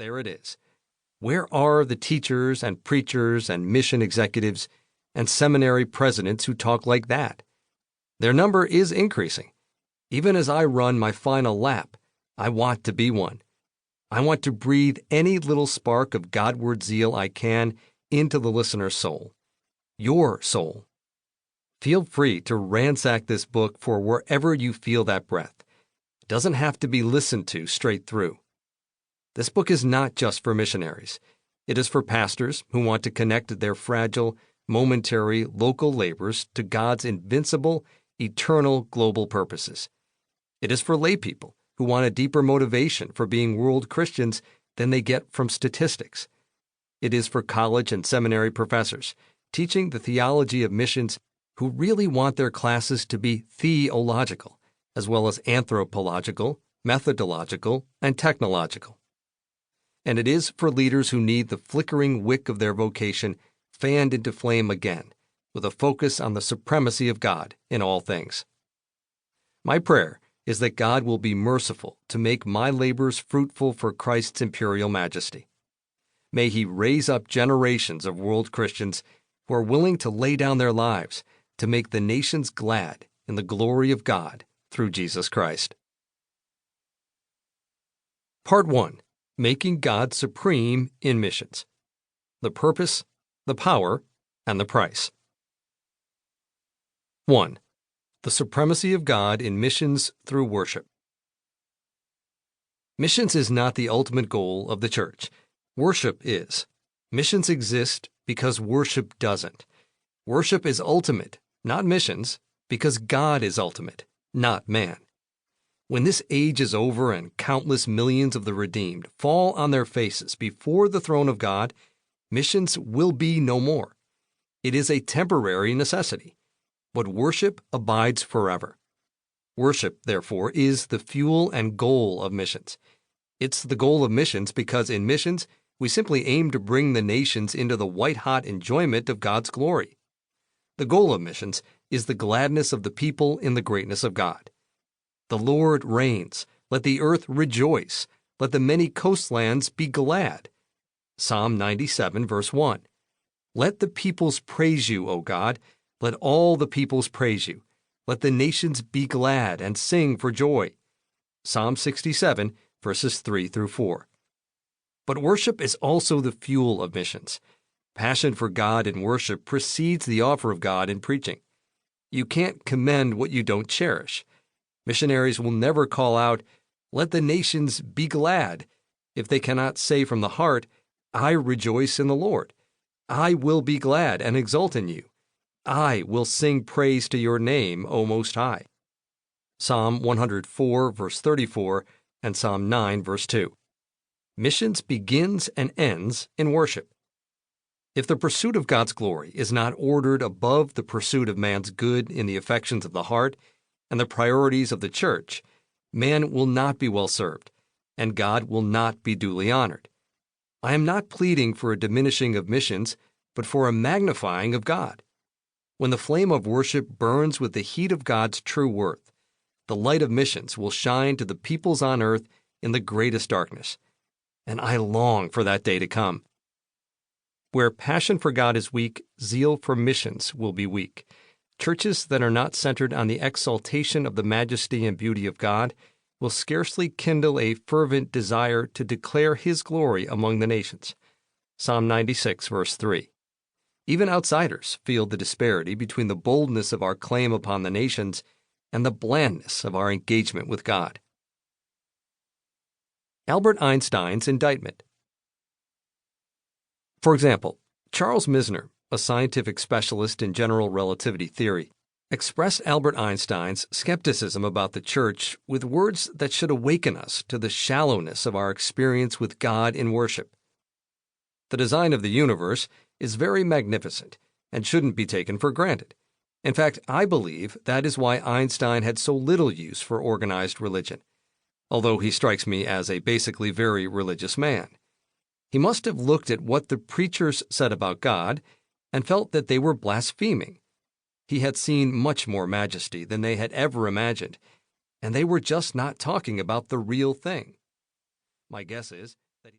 there it is. Where are the teachers and preachers and mission executives and seminary presidents who talk like that? Their number is increasing. Even as I run my final lap, I want to be one. I want to breathe any little spark of Godward zeal I can into the listener's soul. Your soul. Feel free to ransack this book for wherever you feel that breath. It doesn't have to be listened to straight through. This book is not just for missionaries. It is for pastors who want to connect their fragile, momentary, local labors to God's invincible, eternal, global purposes. It is for lay people who want a deeper motivation for being world Christians than they get from statistics. It is for college and seminary professors teaching the theology of missions who really want their classes to be theological, as well as anthropological, methodological, and technological. And it is for leaders who need the flickering wick of their vocation fanned into flame again, with a focus on the supremacy of God in all things. My prayer is that God will be merciful to make my labors fruitful for Christ's imperial majesty. May He raise up generations of world Christians who are willing to lay down their lives to make the nations glad in the glory of God through Jesus Christ. Part 1. Making God Supreme in Missions. The Purpose, the Power, and the Price. 1. The Supremacy of God in Missions through Worship. Missions is not the ultimate goal of the church. Worship is. Missions exist because worship doesn't. Worship is ultimate, not missions, because God is ultimate, not man. When this age is over and countless millions of the redeemed fall on their faces before the throne of God, missions will be no more. It is a temporary necessity, but worship abides forever. Worship, therefore, is the fuel and goal of missions. It's the goal of missions because in missions, we simply aim to bring the nations into the white-hot enjoyment of God's glory. The goal of missions is the gladness of the people in the greatness of God. The Lord reigns. Let the earth rejoice. Let the many coastlands be glad. Psalm 97, verse 1. Let the peoples praise you, O God. Let all the peoples praise you. Let the nations be glad and sing for joy. Psalm 67, verses 3 through 4. But worship is also the fuel of missions. Passion for God in worship precedes the offer of God in preaching. You can't commend what you don't cherish. Missionaries will never call out, "Let the nations be glad," if they cannot say from the heart, "I rejoice in the Lord. I will be glad and exult in you. I will sing praise to your name, O Most High." Psalm 104, verse 34, and Psalm 9, verse 2. Missions begins and ends in worship. If the pursuit of God's glory is not ordered above the pursuit of man's good in the affections of the heart and the priorities of the church, man will not be well served, and God will not be duly honored. I am not pleading for a diminishing of missions, but for a magnifying of God. When the flame of worship burns with the heat of God's true worth, the light of missions will shine to the peoples on earth in the greatest darkness. And I long for that day to come. Where passion for God is weak, zeal for missions will be weak. Churches that are not centered on the exaltation of the majesty and beauty of God will scarcely kindle a fervent desire to declare His glory among the nations. Psalm 96, verse 3. Even outsiders feel the disparity between the boldness of our claim upon the nations and the blandness of our engagement with God. Albert Einstein's indictment. For example, Charles Misner, a scientific specialist in general relativity theory, expressed Albert Einstein's skepticism about the church with words that should awaken us to the shallowness of our experience with God in worship. The design of the universe is very magnificent and shouldn't be taken for granted. In fact, I believe that is why Einstein had so little use for organized religion, although he strikes me as a basically very religious man. He must have looked at what the preachers said about God and felt that they were blaspheming. He had seen much more majesty than they had ever imagined, and they were just not talking about the real thing. My guess is